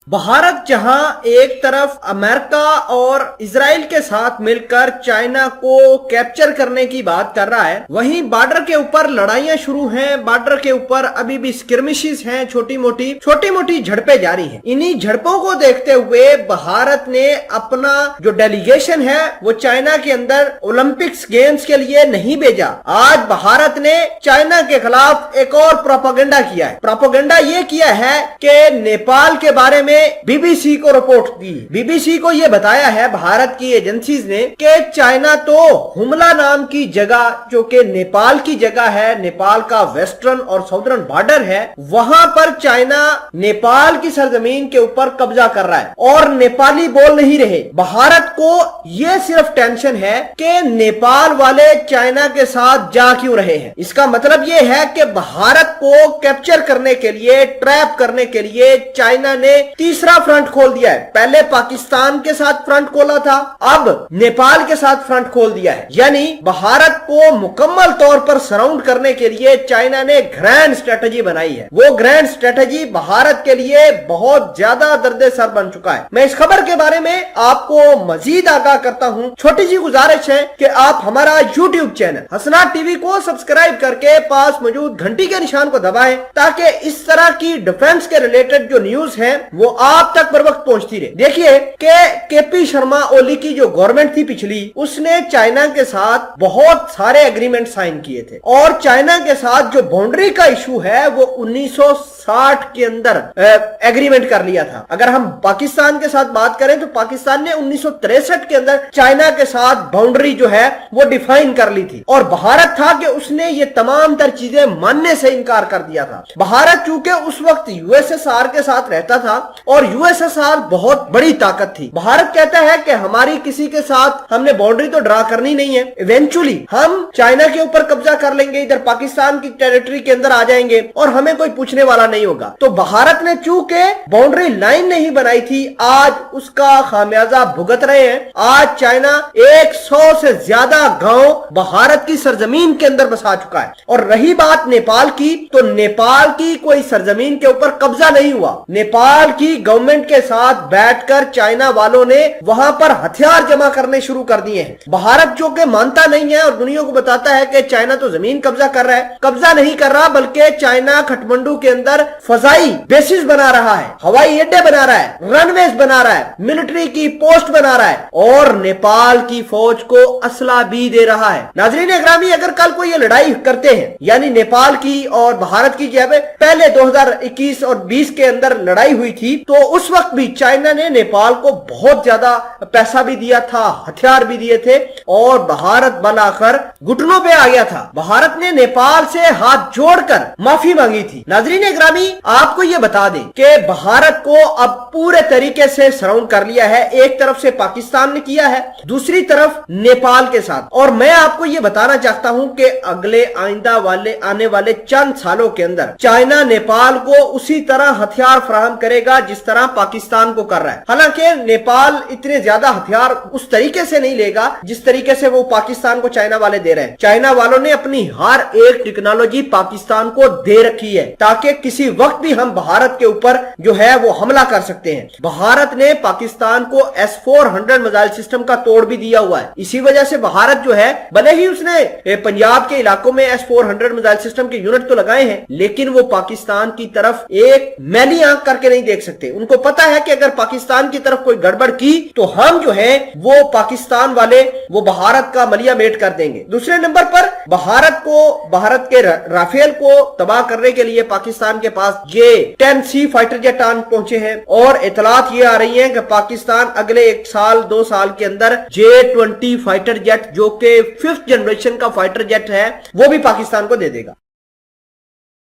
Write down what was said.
भारत जहां एक तरफ अमेरिका और इजराइल के साथ मिलकर चाइना को कैप्चर करने की बात कर रहा है, वहीं बॉर्डर के ऊपर लड़ाइयां शुरू हैं। बॉर्डर के ऊपर अभी भी स्किर्मिशेस हैं, छोटी मोटी झड़पें जारी हैं। इन्हीं झड़पों को देखते हुए भारत ने अपना जो डेलीगेशन है वो चाइना के अंदर ओलंपिक्स गेम्स के लिए नहीं भेजा। आज भारत ने चाइना के खिलाफ एक और प्रोपेगेंडा किया है। प्रोपेगेंडा ये किया है कि नेपाल के बारे में बीबीसी को रिपोर्ट दी। बीबीसी को यह बताया है भारत की एजेंसीज ने कि चाइना तो हुमला नाम की जगह, जो कि नेपाल की जगह है, नेपाल का वेस्टर्न और साउदर्न बॉर्डर है, वहां पर चाइना नेपाल की सरजमीन के ऊपर कब्जा कर रहा है और नेपाली बोल नहीं रहे। भारत को यह सिर्फ टेंशन है कि नेपाल वाले चाइना के साथ जा क्यों रहे हैं। इसका मतलब यह है कि भारत को कैप्चर करने के लिए, ट्रैप करने के लिए चाइना ने तीसरा फ्रंट खोल दिया है। पहले पाकिस्तान के साथ फ्रंट खोला था, अब नेपाल के साथ फ्रंट खोल दिया है। यानी भारत को मुकम्मल तौर पर सराउंड करने के लिए चाइना ने ग्रैंड स्ट्रेटजी बनाई है। वो ग्रैंड स्ट्रेटजी भारत के लिए बहुत ज्यादा दर्द सर बन चुका है। मैं इस खबर के बारे में आपको मजीद आगाह करता हूं। छोटी सी गुजारिश है कि आप हमारा यूट्यूब चैनल हसनात टीवी को सब्सक्राइब करके पास मौजूद घंटी के निशान को दबाएं, ताकि इस तरह की डिफेंस के रिलेटेड जो न्यूज है वो आप तक बर वक्त पहुंचती रहे। देखिए कि केपी शर्मा ओली की जो गवर्नमेंट थी पिछली, उसने चाइना के साथ बहुत सारे एग्रीमेंट साइन किए थे और चाइना के साथ जो बाउंड्री का इशू है वो 1960 के अंदर एग्रीमेंट कर लिया था। अगर हम पाकिस्तान के साथ बात करें तो पाकिस्तान ने 1963 के अंदर चाइना के साथ बाउंड्री जो है वो डिफाइन कर ली थी और भारत था कि उसने ये तमाम तर चीजें मानने से इनकार कर दिया था। भारत चूंकि उस वक्त यूएसएसआर के साथ रहता था और यूएसएसआर बहुत बड़ी ताकत थी। भारत कहता है कि हमारी किसी के साथ हमने बाउंड्री तो ड्रा करनी नहीं है, इवेंचुअली हम चाइना के ऊपर कब्जा कर लेंगे, इधर पाकिस्तान की टेरिटरी के अंदर आ जाएंगे और हमें कोई पूछने वाला नहीं होगा। तो भारत ने चूंकि बाउंड्री लाइन नहीं बनाई थी, आज उसका खामियाजा भुगत रहे हैं। आज चाइना 100 से ज्यादा गांव भारत की सरजमीन के अंदर बसा चुका है। और रही बात नेपाल की, तो नेपाल की कोई सरजमीन के ऊपर कब्जा नहीं हुआ। नेपाल की गवर्नमेंट के साथ बैठकर चाइना वालों ने वहां पर हथियार जमा करने शुरू कर दिए हैं। भारत जो कि मानता नहीं है और दुनिया को बताता है कि चाइना तो जमीन कब्जा कर रहा है, कब्जा नहीं कर रहा, बल्कि चाइना काठमांडू के अंदर फजाई बेसिस बना रहा है, हवाई अड्डे बना रहा है, रनवेज बना रहा है, मिलिट्री की पोस्ट बना रहा है और नेपाल की फौज को असला भी दे रहा है। नाज़रीन इकरामी, अगर कल को ये लड़ाई करते हैं, यानी नेपाल की और भारत की, जब पहले 2021 और 20 के अंदर लड़ाई हुई थी, तो उस वक्त भी चाइना ने नेपाल को बहुत ज्यादा पैसा भी दिया था, हथियार भी दिए थे और भारत बनाकर घुटनों पे आ गया था। भारत ने नेपाल से हाथ जोड़कर माफी मांगी थी। नाज़रीन इकरामी, आपको ये बता दें कि भारत को अब पूरे तरीके से सराउंड कर लिया है। एक तरफ से पाकिस्तान ने किया है, दूसरी तरफ नेपाल के साथ। और मैं आपको ये बताना चाहता हूं कि अगले आने वाले चंद सालों के अंदर चाइना नेपाल को उसी तरह हथियार फराहम करेगा जिस तरह पाकिस्तान को कर रहा है। हालांकि नेपाल इतने ज्यादा हथियार उस तरीके से नहीं लेगा जिस तरीके से वो पाकिस्तान को चाइना वाले दे रहे हैं। चाइना वालों ने अपनी हर एक टेक्नोलॉजी पाकिस्तान को दे रखी है ताकि किसी वक्त भी हम भारत के ऊपर जो है वो हमला कर सकते हैं। भारत ने पाकिस्तान को S-400 मिसाइल सिस्टम का तोड़ भी दिया हुआ है। इसी वजह से भारत जो है, भले ही उसने पंजाब के इलाकों में S-400 मिसाइल सिस्टम के यूनिट तो लगाए हैं, लेकिन वो पाकिस्तान की तरफ एक मैली आंख करके नहीं देख सकते। उनको पता है कि अगर पाकिस्तान की तरफ कोई गड़बड़ की तो हम जो है वो पाकिस्तान वाले वो भारत का मलिया मेट कर देंगे। दूसरे नंबर पर भारत के राफेल को तबाह करने के लिए पाकिस्तान के पास J-10C फाइटर जेट आन पहुंचे हैं और इतलात ये आ रही है कि पाकिस्तान अगले 1 साल 2 साल के अंदर J-20 फाइटर जेट, जो कि 5th जनरेशन का फाइटर जेट है, वो भी पाकिस्तान को दे देगा।